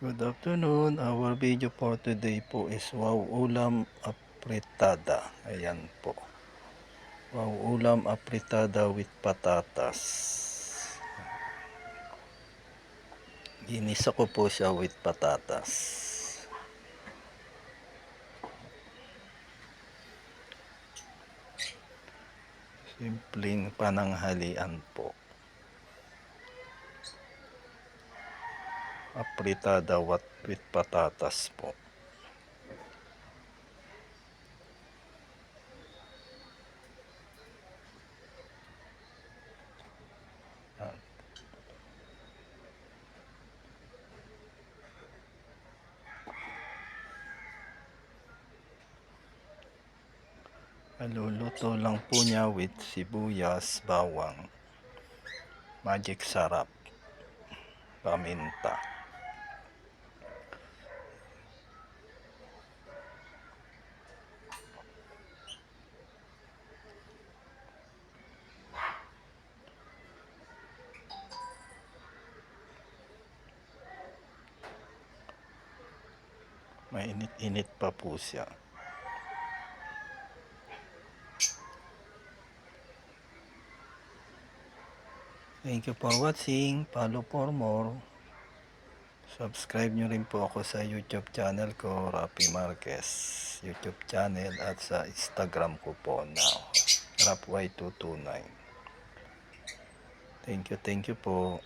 Good afternoon. Our video for today po is wow ulam apritada. Ayan po. Wow ulam apritada with patatas. Ginisa ko po siya with patatas. Simpleng pananghalian po. Apritada with patatas po. Maluluto lang po niya with sibuyas, bawang, magic sarap, paminta. Mainit-init pa po siya. Thank you for watching. Follow for more. Subscribe nyo rin po ako sa YouTube channel ko, Rapi Marquez YouTube channel, at sa Instagram ko po na rapy229. Thank you po.